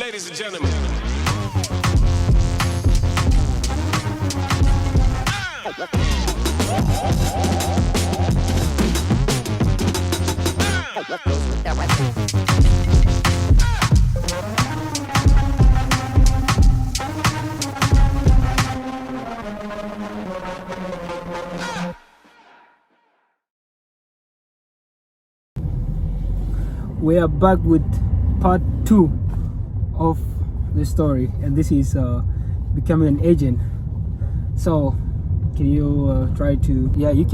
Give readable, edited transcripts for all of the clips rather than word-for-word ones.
Ladies and gentlemen. We are back with part 2 of the story, and this is becoming an agent. So can you try to you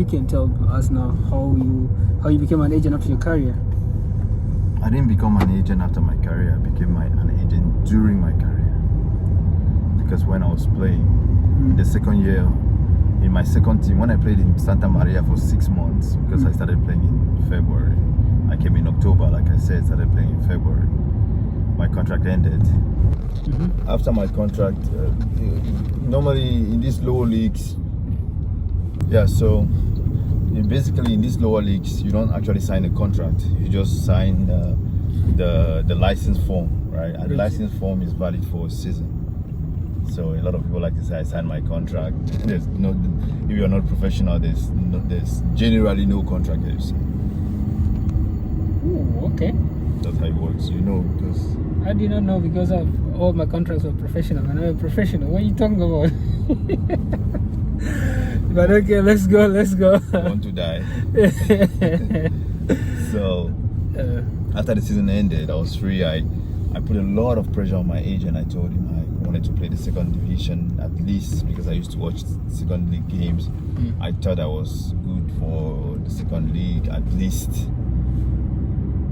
can tell us now how you became an agent after your career? I didn't become an agent after my career. I became an agent during my career, because when I was playing in the second year in my second team, when I played in Santa Maria for 6 months, because I started playing in February. I came in October, like I said, started playing in February. My contract ended. After my contract, normally in these lower leagues, basically in these lower leagues, you don't actually sign a contract. You just sign the license form, right? And the license form is valid for a season. So a lot of people like to say, I signed my contract. If you're not professional, there's generally no contract that you sign. Ooh, okay. That's how it works, because I did not know, because all my contracts were professional, and I'm a professional. What are you talking about? But okay, let's go. I want to die. So after the season ended, I was free. I put a lot of pressure on my agent. I told him I wanted to play the second division at least, because I used to watch second league games. I thought I was good for the second league at least,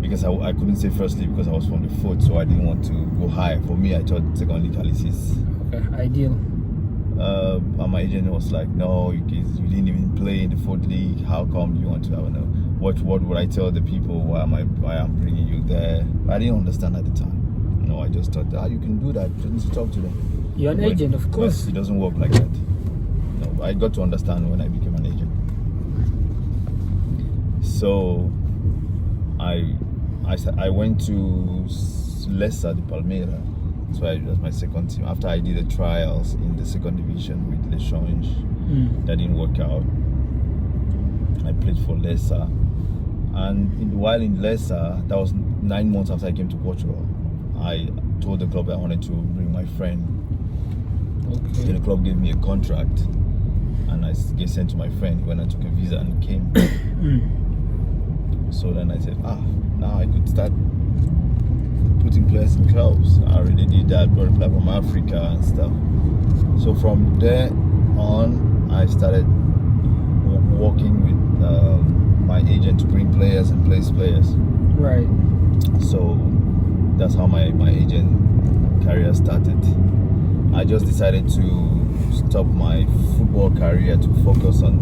because I couldn't say first league because I was from the foot, so I didn't want to go high. For me, I thought second league at least is ideal. And my agent was like, no, you didn't even play in the fourth league. How come you want to? I don't know. What would I tell the people? Why I'm bringing you there? I didn't understand at the time. I just thought, you can do that. You need to talk to them. You're an agent, of course. It doesn't work like that. No, I got to understand when I became an agent. So I went to Leicester de Palmeira. So that's my second team. After I did the trials in the second division with Le Change, that didn't work out. I played for Leicester, and while in Leicester, that was 9 months after I came to Portugal. I told the club I wanted to bring my friend. Okay. The club gave me a contract, and I get sent to my friend. He went and took a visa and came. So then I said, now I could start putting players in clubs. I already did that, brought a player from Africa and stuff. So from there on, I started working with my agent to bring players and place players. Right. So that's how my agent career started. I just decided to stop my football career to focus on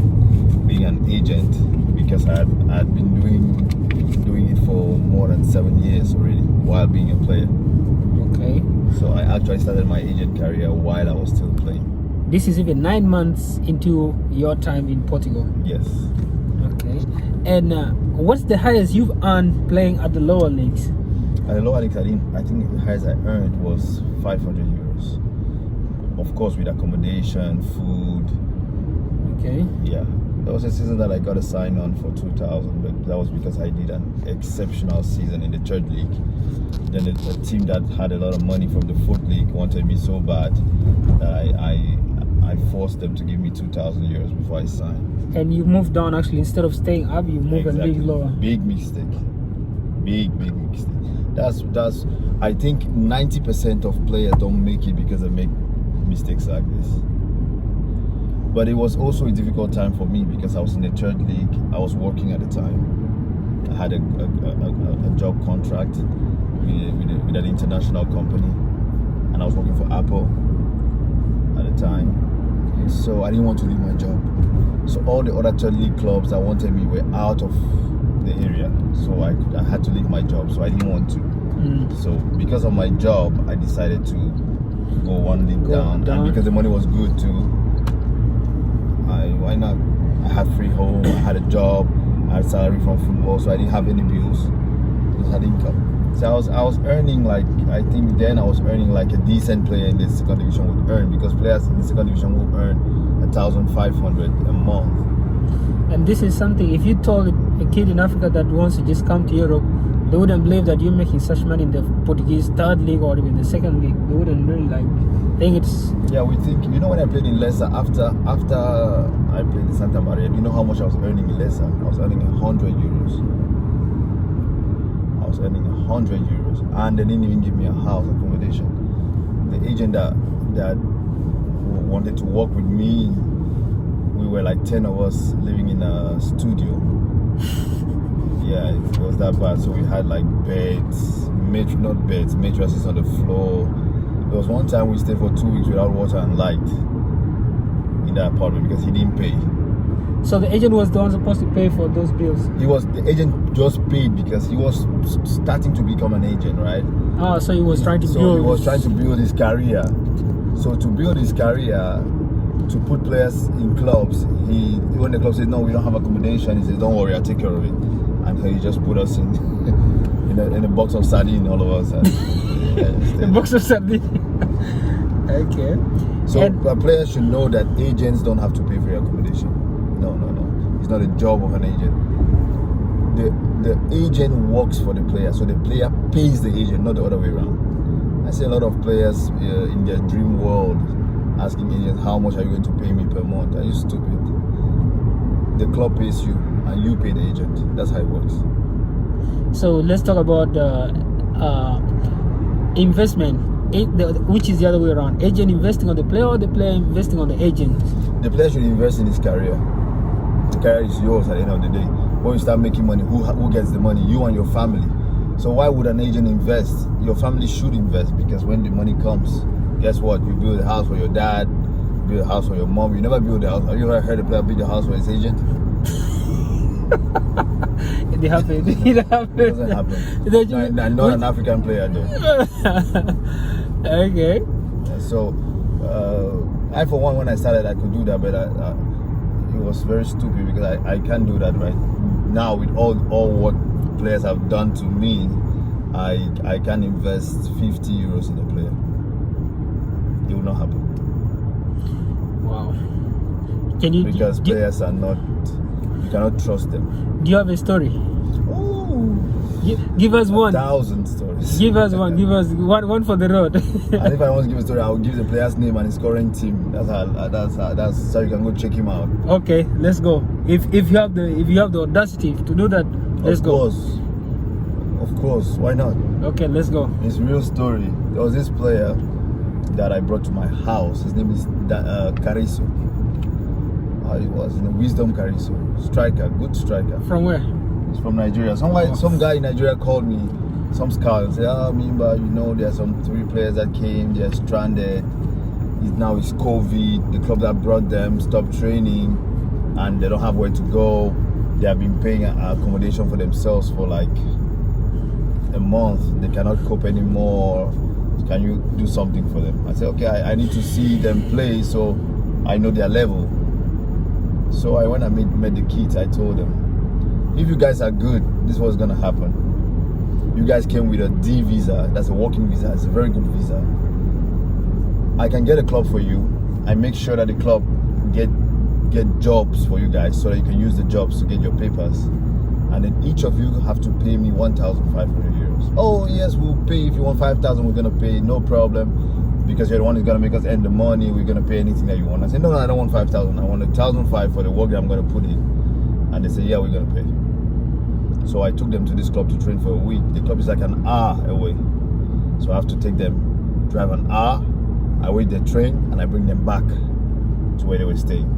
being an agent, because I had been doing it for more than 7 years already while being a player. Okay. So I actually started my agent career while I was still playing. This is even 9 months into your time in Portugal. Yes. Okay. And what's the highest you've earned playing at the lower leagues? At the lower leagues, I think the highest I earned was 500 euros. Of course, with accommodation, food. Okay. Yeah. There was a season that I got a sign on for 2,000, but that was because I did an exceptional season in the third league. Then the team that had a lot of money from the fourth league wanted me so bad that I forced them to give me 2,000 euros before I signed. And you moved down, actually. Instead of staying up, you moved a bit lower. Big mistake. Big mistake. That's I think 90% of players don't make it because they make mistakes like this. But it was also a difficult time for me because I was in the third league. I was working at the time. I had a job contract with an international company, and I was working for Apple at the time. So I didn't want to leave my job. So all the other third league clubs that wanted me were out of the area. So I had to leave my job. So I didn't want to. So because of my job, I decided to go one league down. And because the money was good too, why not? I had free home, I had a job, I had salary from football, so I didn't have any bills. Just had income. So I was earning like, I think then I was earning like a decent player in the second division would earn, because players in the second division will earn 1,500 a month. And this is something, if you told a kid in Africa that wants to just come to Europe, they wouldn't believe that you're making such money in the Portuguese third league or even the second league. They wouldn't really think it's... Yeah, we think, you know, when I played in Leicester, after I played in Santa Maria, you know how much I was earning in Leicester? I was earning 100 euros. I was earning 100 euros, and they didn't even give me a house accommodation. The agent that wanted to work with me, we were like 10 of us living in a studio. Yeah, it was that bad. So we had like beds, mattresses on the floor. There was one time we stayed for 2 weeks without water and light in that apartment because he didn't pay. So the agent was the one supposed to pay for those bills? The agent just paid because he was starting to become an agent, right? Oh, so he was trying to build... So he was trying to build his career. So to build his career, to put players in clubs, when the club said, no, we don't have accommodation, he said, don't worry, I'll take care of it. And he just put us in a box of sardine, all of us. And, a box of sardine. Okay. So players should know that agents don't have to pay for your accommodation. No. It's not a job of an agent. The agent works for the player, so the player pays the agent, not the other way around. I see a lot of players in their dream world asking agents, how much are you going to pay me per month? Are you stupid? The club pays you and you pay the agent. That's how it works. So let's talk about investment. Which is the other way around? Agent investing on the player or the player investing on the agent? The player should invest in his career. The career is yours at the end of the day. When you start making money, who gets the money? You and your family. So why would an agent invest? Your family should invest, because when the money comes, guess what? You build a house for your dad, build a house for your mom. You never build a house. Have you ever heard a player build a house for his agent? It happens. It doesn't happen. I'm not an African player though. Okay. So I, for one, when I started, I could do that, but it was very stupid because I can't do that right now with all what players have done to me. I can invest 50 euros in a player. It will not happen. Wow. Can you? Because players are not. You cannot trust them. Do you have a story? Ooh. Give us one. 1,000 stories. Give us one. Give us one for the road. And if I want to give a story, I will give the player's name and his current team. That's so you can go check him out. Okay, let's go. If you have the audacity to do that, let's go. Of course, why not? Okay, let's go. It's a real story. There was this player that I brought to my house. His name is Cariso. He was in a Wisdom Cariso. Striker, good striker. From where? He's from Nigeria. Some guy in Nigeria called me, some scout, and said, Mimba, there are some 3 players that came, they're stranded. It's COVID. The club that brought them stopped training and they don't have where to go. They have been paying accommodation for themselves for like a month. They cannot cope anymore. Can you do something for them? I said, okay, I need to see them play so I know their level. So when I met the kids, I told them, if you guys are good, this was gonna happen. You guys came with a D visa. That's a working visa. It's a very good visa. I can get a club for you. I make sure that the club get jobs for you guys so that you can use the jobs to get your papers. And then each of you have to pay me 1,500 euros. Oh yes, we'll pay. If you want 5,000, we're gonna pay, no problem. Because you're the one who's gonna make us earn the money. We're gonna pay anything that you want. I said, no, I don't want 5,000. I want 1,500 for the work that I'm gonna put in. And they said, yeah, we're gonna pay. So I took them to this club to train for a week. The club is like an hour away. So I have to take them, drive an hour. I wait their train and I bring them back to where they were staying.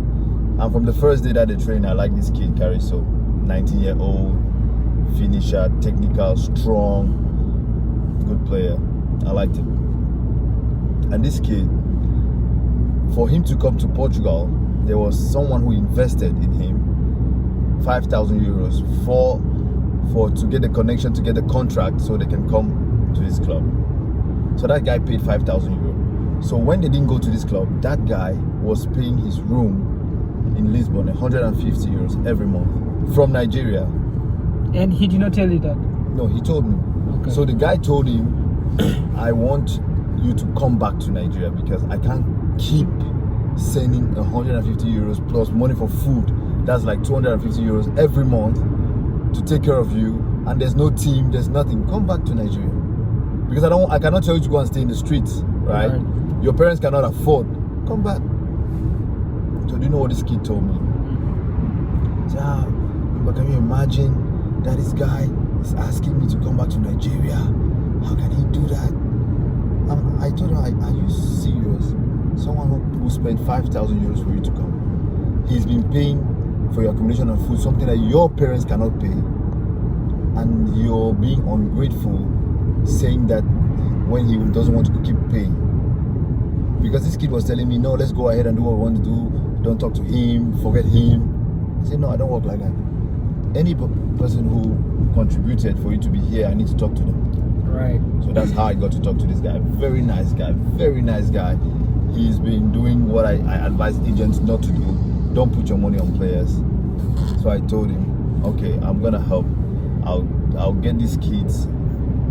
And from the first day that they train, I like this kid, Cariso, 19-year-old, finisher, technical, strong, good player. I liked him. And this kid, for him to come to Portugal, there was someone who invested in him 5,000 euros to get the connection, to get the contract so they can come to this club. So that guy paid 5,000 euros. So when they didn't go to this club, that guy was paying his room in Lisbon 150 euros every month from Nigeria. And he did not tell you that? No, he told me. Okay. So the guy told him, I want you to come back to Nigeria because I can't keep sending 150 euros plus money for food. That's like 250 euros every month to take care of you, and there's no team, there's nothing. Come back to Nigeria because I cannot tell you to go and stay in the streets, right? Your parents cannot afford. Come back. So do you know what this kid told me? He said, but can you imagine that this guy is asking me to come back to Nigeria? How can he do that? I told him, are you serious? Someone who spent 5,000 euros for you to come. He's been paying for your accommodation and food, something that your parents cannot pay. And you're being ungrateful, saying that when he doesn't want to keep paying. Because this kid was telling me, no, let's go ahead and do what we want to do. Don't talk to him, forget him. I said, no, I don't work like that. Any person who contributed for you to be here, I need to talk to them. Right. So that's how I got to talk to this guy. Very nice guy. Very nice guy. He's been doing what I advise agents not to do. Don't put your money on players. So I told him, okay, I'm gonna help. I'll get these kids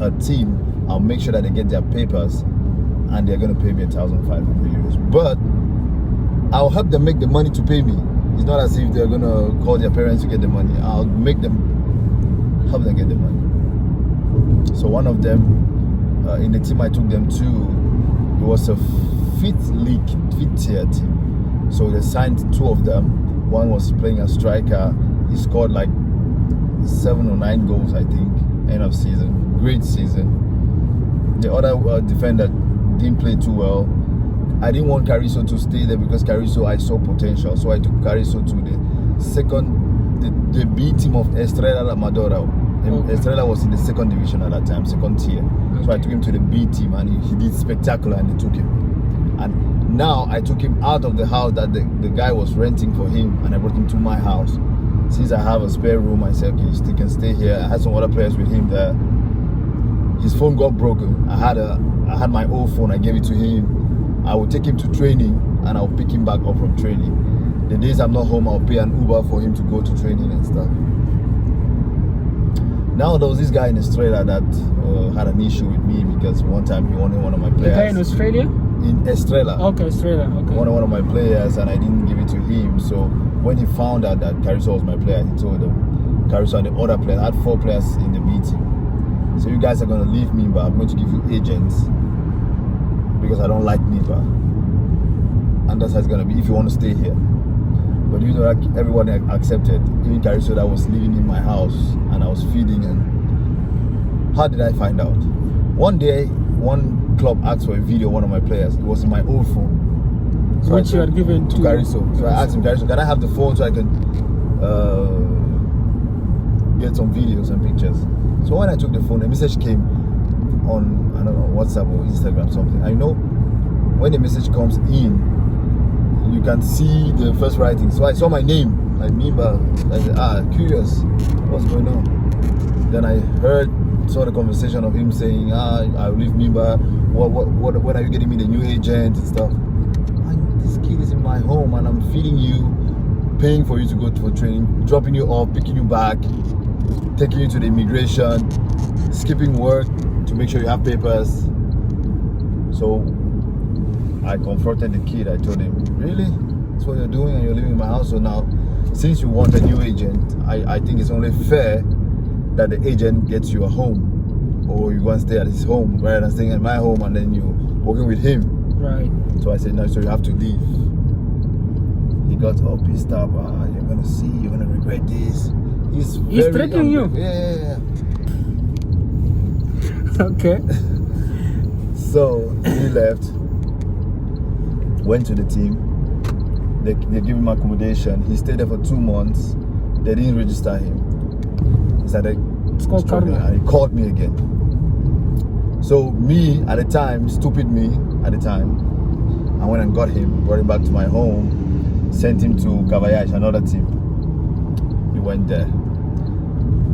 a team. I'll make sure that they get their papers, and they're gonna pay me 1,500 euros. But I'll help them make the money to pay me. It's not as if they're gonna call their parents to get the money. I'll make them help them get the money. So one of them, in the team I took them to, it was a fifth tier team. So they signed two of them. One was playing a striker. He scored like 7 or 9 goals, I think, end of season. Great season. The other defender didn't play too well. I didn't want Cariso to stay there because Cariso, I saw potential. So I took Cariso to the B team of Estrella Amadora. Estrella was in the 2nd division at that time, 2nd tier. Okay. So I took him to the B team, and he did spectacular, and they took him. And now I took him out of the house that the guy was renting for him, and I brought him to my house. Since I have a spare room, I said, okay, you can stay here. I had some other players with him there. His phone got broken. I had my old phone. I gave it to him. I would take him to training, and I'll pick him back up from training. The days I'm not home, I'll pay an Uber for him to go to training and stuff. Now there was this guy in Australia that had an issue with me because one time he wanted one of my players. The guy in Australia? In Estrella. Okay, Australia. Okay. Wanted one of my players, and I didn't give it to him. So when he found out that Cariso was my player, he told him, Cariso and the other players, I had 4 players in the meeting. So you guys are going to leave Mimba. I'm going to give you agents because I don't like Mimba. And that's how it's going to be if you want to stay here. But you know, like, everyone accepted. Even Cariso that was living in my house, and I was feeding. And how did I find out? One day, one club asked for a video of one of my players. It was in my old phone. So which you had given to Cariso. So I asked him, Cariso, can I have the phone so I can get some videos and pictures? So when I took the phone, a message came on, I don't know, WhatsApp or Instagram, something. I know when the message comes in, you can see the first writing. So I saw my name, like Mimba. I said, curious, what's going on? Then I saw the conversation of him saying, I'll leave Mimba. When are you getting me the new agent and stuff? And this kid is in my home, and I'm feeding you, paying for you to go for training, dropping you off, picking you back, taking you to the immigration, skipping work to make sure you have papers. So I confronted the kid. I told him, really? That's what you're doing, and you're living in my house? So now, since you want a new agent, I think it's only fair that the agent gets you a home, or you go and stay at his home rather than staying at my home and then you're working with him. Right. So I said, no, so you have to leave. He got all pissed up. You're gonna see, you're gonna regret this. He's threatening you? Yeah. Okay. So he left, went to the team. They gave him accommodation. He stayed there for 2 months. They didn't register him. He started struggling, and he called me again. So me at the time, stupid me at the time, I went and got him, brought him back to my home, sent him to Cavaillage, another team. He went there.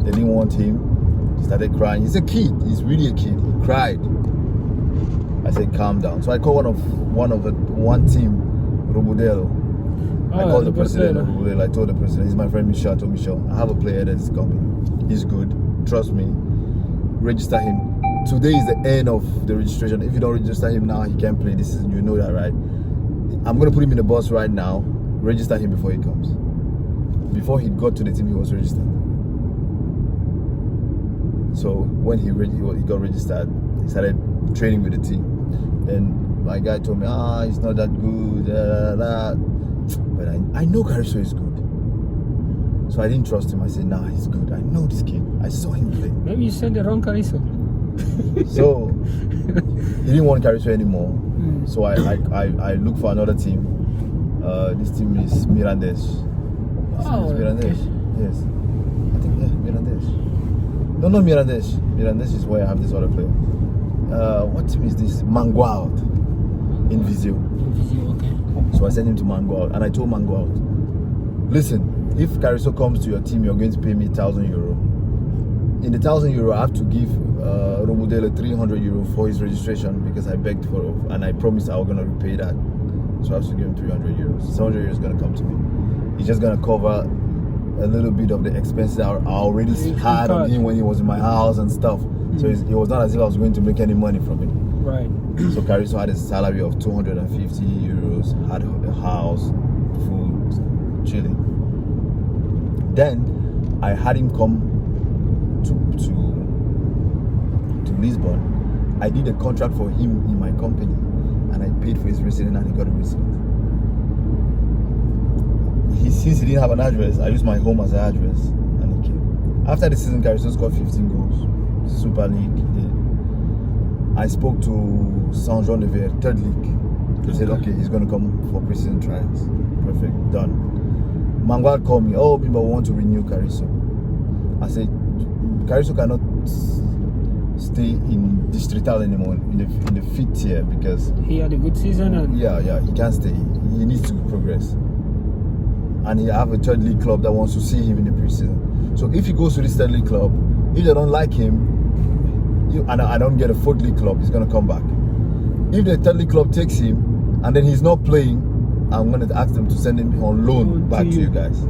They didn't want him. He started crying. He's a kid. He's really a kid. He cried. I said, calm down. So I called one team, Robudelo. I called the president of Robudelo. I told the president, he's my friend Michel. I told Michel, I have a player that is coming. He's good. Trust me. register him. Today is the end of the registration. If you don't register him now, he can't play this season. You know that, right? I'm going to put him in the bus right now. Register him before he comes. Before he got to the team, he was registered. So when he got registered, he started training with the team. Then my guy told me, he's not that good. But I know Cariso is good. So I didn't trust him. I said, nah, he's good. I know this kid. I saw him play. Maybe you sent the wrong Cariso. So he didn't want Cariso anymore. So I looked for another team. This team is Mirandes. Mirandes. Okay. Yes. I think, Mirandes. No, not Mirandes. Mirandes is where I have this other player. What team is this? Manguald in Viseu. Okay. So I sent him to Manguald, and I told Manguald, listen, if Cariso comes to your team, you're going to pay me €1,000. In the €1,000, I have to give Romudele €300 for his registration because I begged for it, and I promised I was going to repay that. So I have to give him €300. €700 is going to come to me. He's just going to cover a little bit of the expenses I already had on him when he was in my house and stuff. So it was not as if I was going to make any money from it. Right. So Cariso had a salary of €250, had a house, food, chilling. Then I had him come to Lisbon. I did a contract for him in my company, and I paid for his resident, and he got a resident. Since he didn't have an address, I used my home as an address, and he came. After the season, Cariso scored 15 goals. Super League. I spoke to Saint Jean de Ver, third league. They said, okay, he's going to come for preseason trials. Perfect, done. Mangual called me, Mimba, we want to renew Cariso. I said, Cariso cannot stay in Distrital anymore, in the fifth tier, because he had a good season. And he can't stay. He needs to progress. And he have a third league club that wants to see him in the preseason. So if he goes to this third league club, if they don't like him, and I don't get a fourth league club, he's going to come back. If the third league club takes him and then he's not playing, I'm going to ask them to send him on loan back to you guys.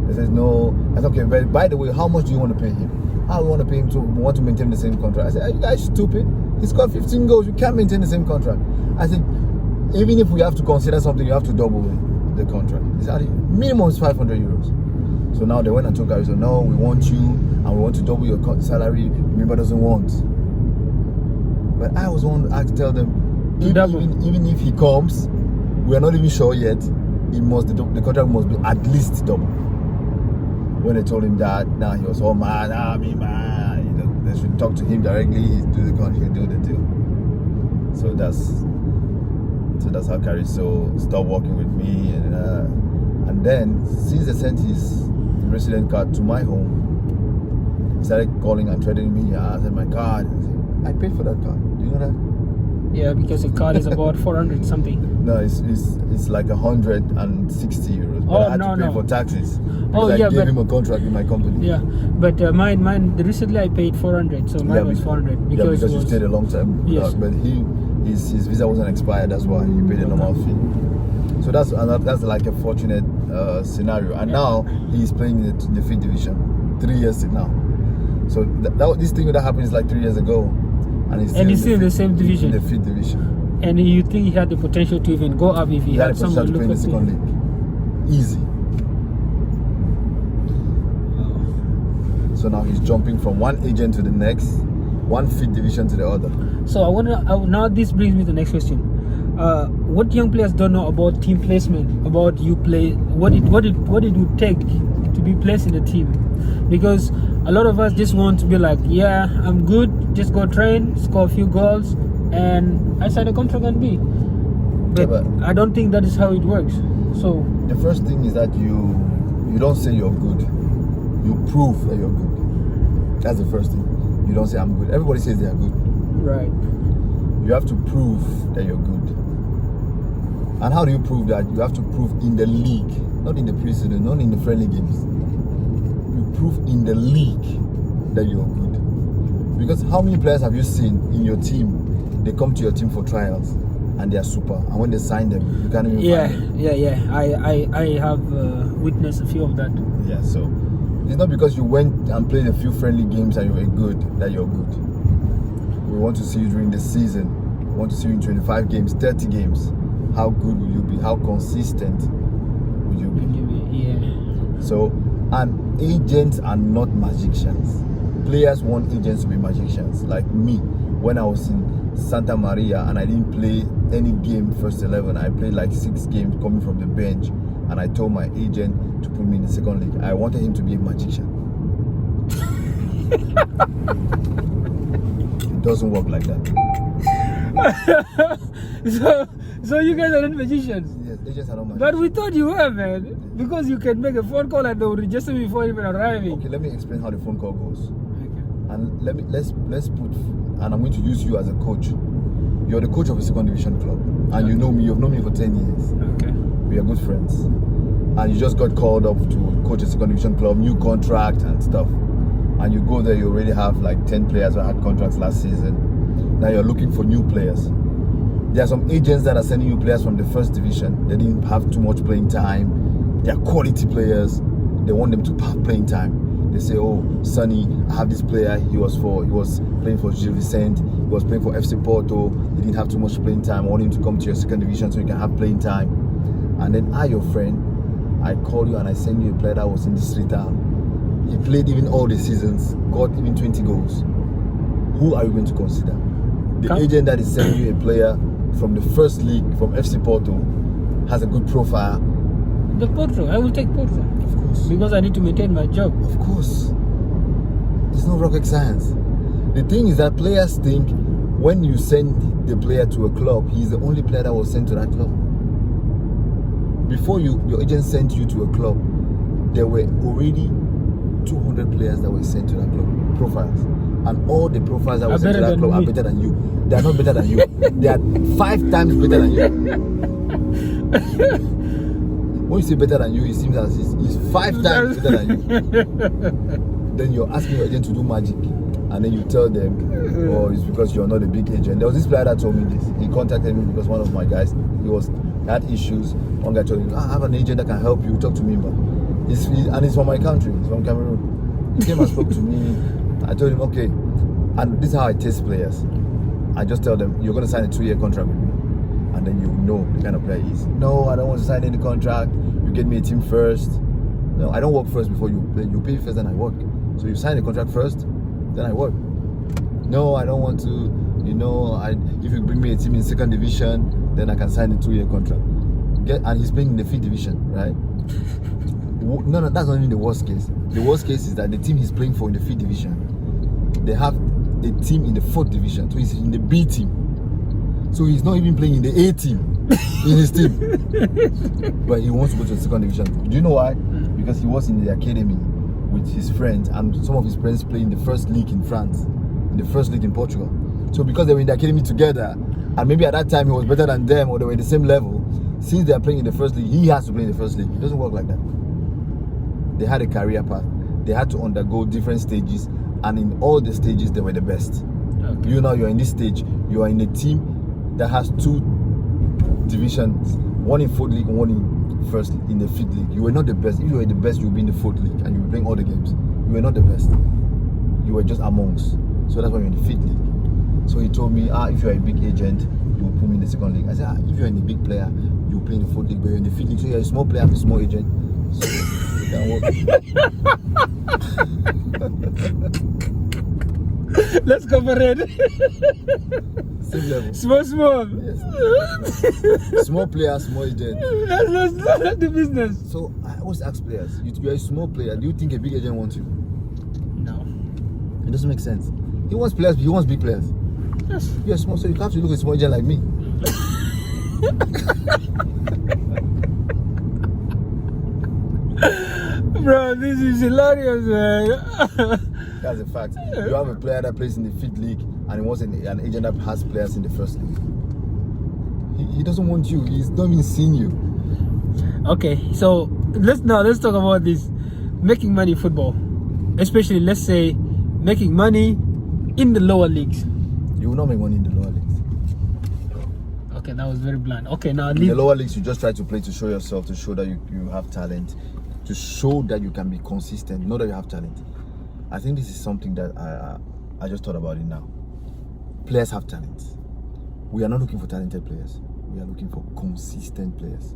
They said, no. I said, okay, but by the way, how much do you want to pay him? I want to pay him we want to maintain the same contract. I said, are you guys stupid? He's got 15 goals. You can't maintain the same contract. I said, even if we have to consider something, you have to double the contract. He said, minimum is €500. So now they went and told Cariso, no, we want you and we want to double your salary. Mimba doesn't want. But I was one to tell them, even if he comes, we are not even sure yet. The contract must be at least double. When they told him that, now he was all mad. Mimba, they should talk to him directly. He'll do the deal. So that's how Cariso stopped working with me, and then since they sent his resident card to my home, he started calling and threatening me. I said, my card. I paid for that card. Do you know that? Yeah, because the card is about 400 something. No, it's like €160. But I had to pay for taxes. I gave him a contract in my company. Yeah, but mine. Recently I paid 400, so mine was 400 because you stayed a long time. Yes. But his visa wasn't expired. That's why he paid a normal fee. So that's like a fortunate scenario. And now he's playing in the 5th division. 3 years now. So this thing that happened is like 3 years ago, and he's still in the same division. In the 5th division. And you think he had the potential to even go up if he had someone to play in the second league? Easy. So now he's jumping from one agent to the next, one 5th division to the other. So now this brings me to the next question. What young players don't know about team placement, about you play, what it would take to be placed in a team? Because a lot of us just want to be like, yeah, I'm good, just go train, score a few goals, and I sign a contract and be. But I don't think that is how it works. So the first thing is that you don't say you're good. You prove that you're good. That's the first thing. You don't say I'm good. Everybody says they are good. Right. You have to prove that you're good. And how do you prove that? You have to prove in the league, not in the preseason, not in the friendly games. You prove in the league that you're good. Because how many players have you seen in your team? They come to your team for trials and they are super. And when they sign them, you can't even find them. Yeah. I have witnessed a few of that. Yeah, so It's not because you went and played a few friendly games and you were good that you're good. We want to see you during the season. We want to see you in 25 games, 30 games. How good will you be? How consistent will you be? Yeah. So, and agents are not magicians. Players want agents to be magicians. Like me, when I was in Santa Maria and I didn't play any game first 11, I played like 6 games coming from the bench, and I told my agent to put me in the second league. I wanted him to be a magician. It doesn't work like that. So you guys are not magicians? Yes, agents are not magicians. But we thought you were, man. Because you can make a phone call and they will register me before even arriving. Okay, let me explain how the phone call goes. Okay. And let's put, and I'm going to use you as a coach. You're the coach of a second division club, and you know me. You've known me for 10 years. Okay. We are good friends, and you just got called up to coach a second division club, new contract and stuff. And you go there, you already have like 10 players who had contracts last season. Now you're looking for new players. There are some agents that are sending you players from the first division. They didn't have too much playing time. They are quality players. They want them to have playing time. They say, oh, Sonny, I have this player. He was playing for Gil Vicente. He was playing for FC Porto. He didn't have too much playing time. I want him to come to your second division so you can have playing time. And then I, your friend, I call you and I send you a player that was in the street. He played even all the seasons, got even 20 goals. Who are you going to consider? The agent that is sending you a player from the first league, from FC Porto, has a good profile. The Porto, I will take Porto. Of course. Because I need to maintain my job. Of course. There's no rocket science. The thing is that players think when you send the player to a club, he's the only player that was sent to that club. Before your agent sent you to a club, there were already 200 players that were sent to that club, profiles. And all the profiles that were sent to that club are better than you. They are not better than you. They are 5 times better than you. When you say better than you, it seems as it's 5 times better than you. Then you're asking your agent to do magic. And then you tell them, oh, it's because you're not a big agent. There was this player that told me this. He contacted me because one of my guys, he had issues. One guy told him, I have an agent that can help you. Talk to Mimba. And he's from my country. He's from Cameroon. He came and spoke to me. I told him, okay. And this is how I test players. I just tell them, you're going to sign a 2-year contract with me. And then you know the kind of player he is. No, I don't want to sign any contract. You get me a team first. No, I don't work first before you play. You pay first, then I work. So you sign the contract first, then I work. No, I don't want to, if you bring me a team in second division, then I can sign a 2-year contract. And he's playing in the 5th division, right? No, that's not even the worst case. The worst case is that the team he's playing for in the 5th division, they have a team in the 4th division, so he's in the B team. So he's not even playing in the A team in his team. But he wants to go to the second division. Do you know why? Because he was in the academy with his friends, and some of his friends play in the first league in France, in the first league in Portugal. So because they were in the academy together, and maybe at that time he was better than them, or they were in the same level, since they are playing in the first league, he has to play in the first league. It doesn't work like that. They had a career path. They had to undergo different stages, and in all the stages, they were the best. Okay. You're in this stage. You are in a team that has 2 divisions, one in 4th league and one in the 5th league. You were not the best. If you were the best, you would be in the 4th league and you would playing all the games. You were not the best. You were just amongst. So that's why you're in the 5th league. So he told me, if you're a big agent, you will put me in the second league. I said, if you're in a big player, you play in the 4th league, but you're in the 5th league. So you're a small player, I'm a small agent. So it can work. Let's cooperate. Same level. Small. Yes. Small player, small agent. That's the business. So I always ask players, you're a small player, do you think a big agent wants you? No. It doesn't make sense. He wants players, but he wants big players. Yes. You're small, so you have to look at a small agent like me. Bro, this is hilarious, man. That's a fact. You have a player that plays in the 5th league and he wants an agent that has players in the 1st league. He doesn't want you. He's not even seeing you. Okay, so let's talk about this making money in football. Especially, let's say, making money in the lower leagues. You will not make money in the lower leagues. Okay, that was very blunt. Okay, now in the lower leagues, you just try to play to show yourself, to show that you have talent. to show that you can be consistent, not that you have talent. I think this is something that I just thought about it now. Players have talent. We are not looking for talented players. We are looking for consistent players.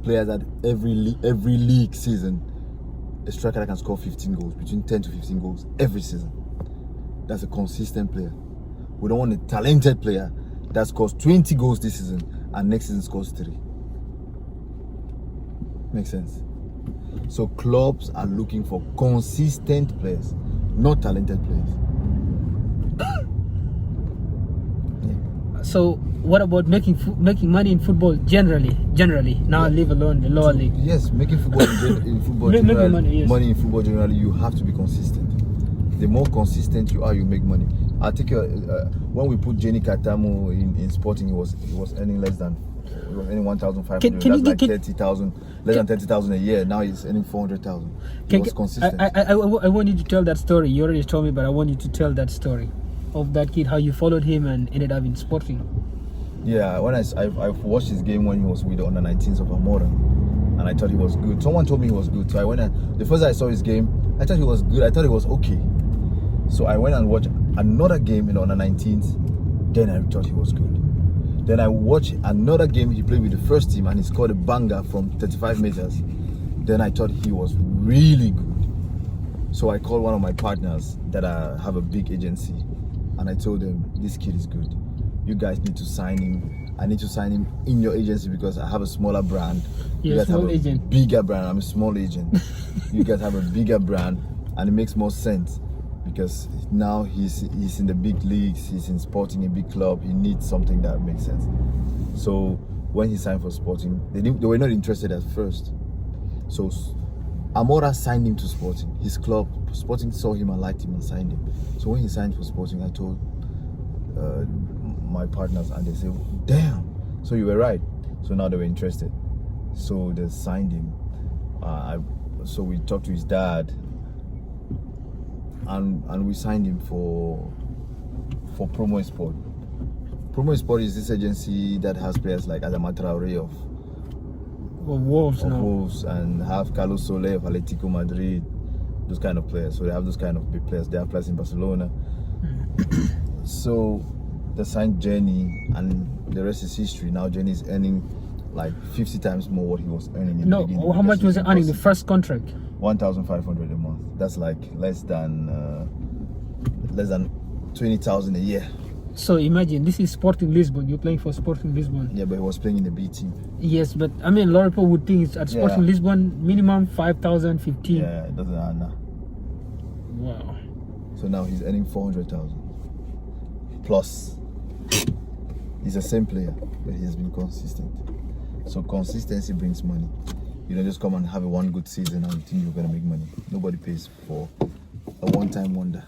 Players that every league season, a striker that can score 15 goals, between 10 to 15 goals every season. That's a consistent player. We don't want a talented player that scores 20 goals this season and next season scores 3. Makes sense? So clubs are looking for consistent players, not talented players. So what about making money in football generally? Now leave alone the lower league. Yes, making football in football generally, money in football generally, you have to be consistent. The more consistent you are, you make money. I'll take you. When we put Jenny Katamo in Sporting, he was earning less than. He was earning 1,500. That's like 30,000, less than 30,000 a year. Now he's earning 400,000. He was consistent. I want you to tell that story. You already told me, but I want you to tell that story of that kid, how you followed him and ended up in Sporting. Yeah, when I watched his game when he was with the under-19s of Amora, and I thought he was good. Someone told me he was good, so I went and the first time I saw his game, I thought he was good. I thought he was okay. So I went and watched another game in the under-19s. Then I thought he was good. Then I watched another game he played with the first team and he scored a banger from 35 meters. Then I thought he was really good. So I called one of my partners that have a big agency, and I told them, this kid is good. You guys need to sign him. I need to sign him in your agency because I have a smaller brand. You guys have a bigger brand. I'm a small agent. You guys have a bigger brand, and it makes more sense because now he's in the big leagues. He's in Sporting, a big club. He needs something that makes sense. So when he signed for Sporting, they were not interested at first. So Amora signed him to Sporting. His club, Sporting, saw him and liked him and signed him. So when he signed for Sporting, I told my partners, and they said, damn, so you were right. So now they were interested. So they signed him. So we talked to his dad, and we signed him for Promo Sport. Promo Sport is this agency that has players like Adama Traore of Wolves, and have Carlos Soler of Atletico Madrid, those kind of players. So they have those kind of big players. They have players in Barcelona. So they signed Jenny, and the rest is history. Now Jenny is earning like 50 times more what he was earning in the beginning. How much was he earning the first contract? 1,500 a month. That's like less than 20,000 a year. So imagine, this is Sporting Lisbon. You're playing for Sporting Lisbon. Yeah, but he was playing in the B team. Yes, but I mean, a lot of people would think it's at Sporting Lisbon minimum 5,000, 15. Yeah, it doesn't matter. Wow. So now he's earning 400,000 plus. He's the same player, but he has been consistent. So consistency brings money. You don't just come and have a one good season and you think you're gonna make money. Nobody pays for a one-time wonder.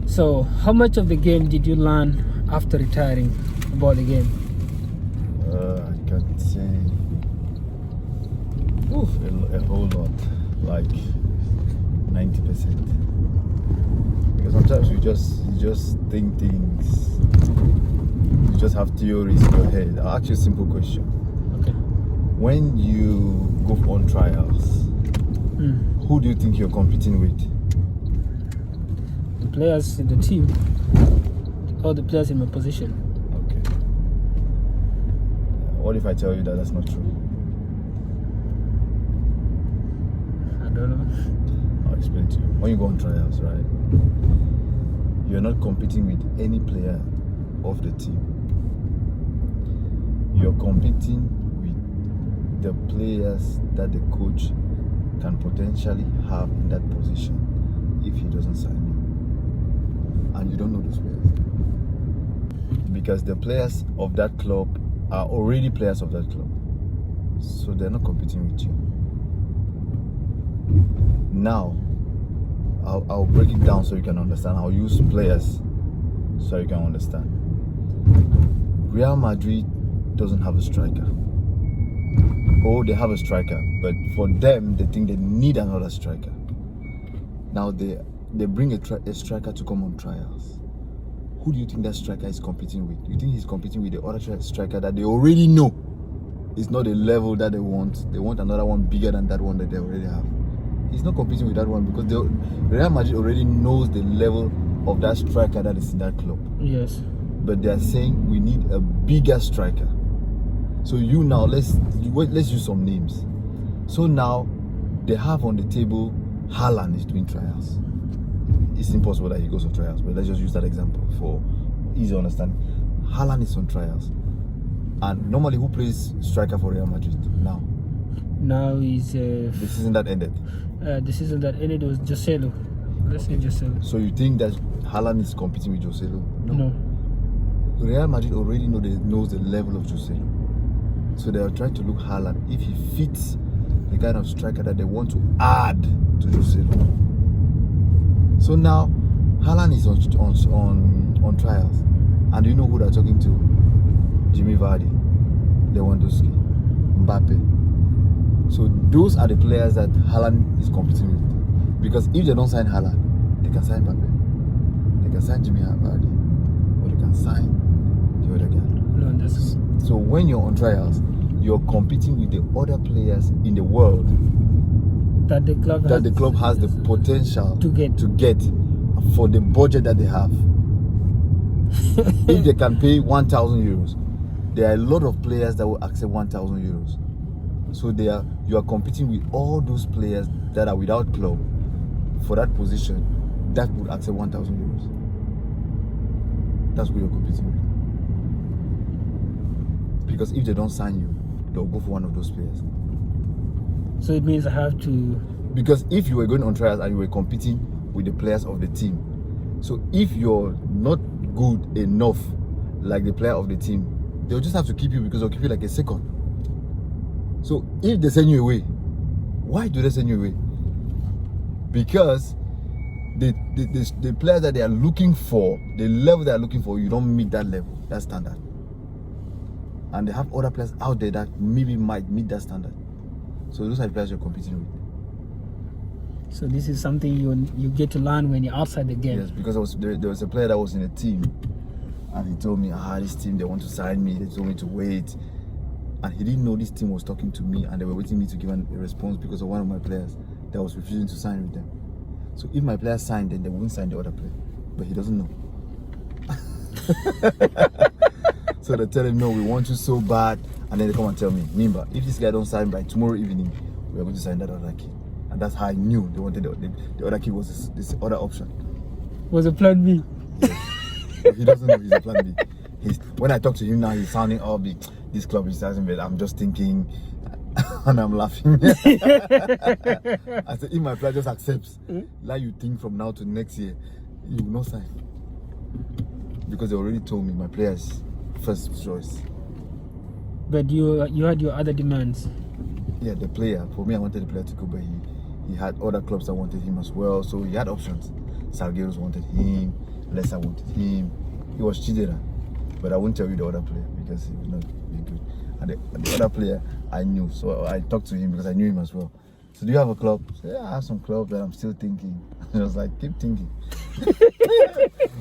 So how much of the game did you learn after retiring about the game? I can say a whole lot, like 90%. Because sometimes you just think things, you just have theories in your head. I'll ask you a simple question. Okay. When you go on trials, who do you think you're competing with? The players in the team, or the players in my position. Okay. What if I tell you that that's not true? I don't know. I'll explain to you. When you go on trials, right, you're not competing with any player of the team. You're competing with the players that the coach can potentially have in that position if he doesn't sign you. And you don't know those players. Because the players of that club are already players of that club. So they're not competing with you. Now, I'll break it down so you can understand. I'll use players so you can understand. Real Madrid doesn't have a striker. Oh, they have a striker, but for them, they think they need another striker. Now they bring a striker to come on trials. Who do you think that striker is competing with? Do you think he's competing with the other striker that they already know it's not the level that they want. They want another one bigger than that one that they already have. He's not competing with that one because Real Madrid already knows the level of that striker that is in that club. Yes. But they are saying we need a bigger striker. So you now let's use some names. So now they have on the table Haaland is doing trials. It's impossible that he goes on trials, but let's just use that example for easy understanding. Haaland is on trials. And normally who plays striker for Real Madrid now? Now he's The season that ended. the season that ended was Joselu. Let's say Joselu. So you think that Haaland is competing with Joselu? No. Real Madrid already knows the level of Joselu. So they are trying to look Haaland if he fits the kind of striker that they want to add to Joselu. So now Haaland is on trials. And you know who they're talking to? Jimmy Vardy, Lewandowski, Mbappe. So those are the players that Haaland is competing with. Because if they don't sign Haaland, they can sign Mbappe, they can sign Jimmy Vardy, or they can sign the other guy. So when you're on trials, you're competing with the other players in the world that the club has the potential to get for the budget that they have. If they can pay 1,000 euros, there are a lot of players that will accept 1,000 euros. So you are competing with all those players that are without club for that position that would accept 1,000 euros. That's what you're competing with. Because if they don't sign you, they'll go for one of those players. So it means I have to. Because if you were going on trials and you were competing with the players of the team, so if you're not good enough like the player of the team, they'll just have to keep you because they'll keep you like a second. So if they send you away, why do they send you away? Because the players that they are looking for, the level they are looking for, you don't meet that level, that standard. And they have other players out there that maybe might meet that standard. So those are the players you're competing with. So this is something you get to learn when you're outside the game. Yes, because there was a player that was in a team, and he told me, this team, they want to sign me, they told me to wait. And he didn't know this team was talking to me and they were waiting me to give a response because of one of my players that was refusing to sign with them. So if my player signed, then they won't sign the other player. But he doesn't know. So they tell him, no, we want you so bad. And then they come and tell me, Mimba, if this guy don't sign by tomorrow evening, we are going to sign that other kid. And that's how I knew they wanted the other kid was this other option. Was a plan B? Yes. But he doesn't know he's a plan B. When I talk to him now, he's sounding all big. This club is starting, but I'm just thinking, and I'm laughing. I said, if my player just accepts, like you think from now to next year, you will not sign. Because they already told me my player's first choice. But you had your other demands. Yeah, the player. For me, I wanted the player to go, but he had other clubs that wanted him as well. So he had options. Salgueiros wanted him, Leicester wanted him. He was Chidera. But I won't tell you the other player because he would not be good. And the other player I knew, so I talked to him because I knew him as well. So do you have a club? So, yeah, I have some clubs that I'm still thinking. I was like, keep thinking.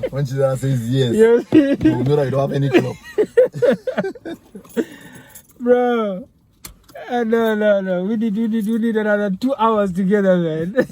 When Chidera says yes, you know that you don't have any club. Bro, no. We need another 2 hours together, man.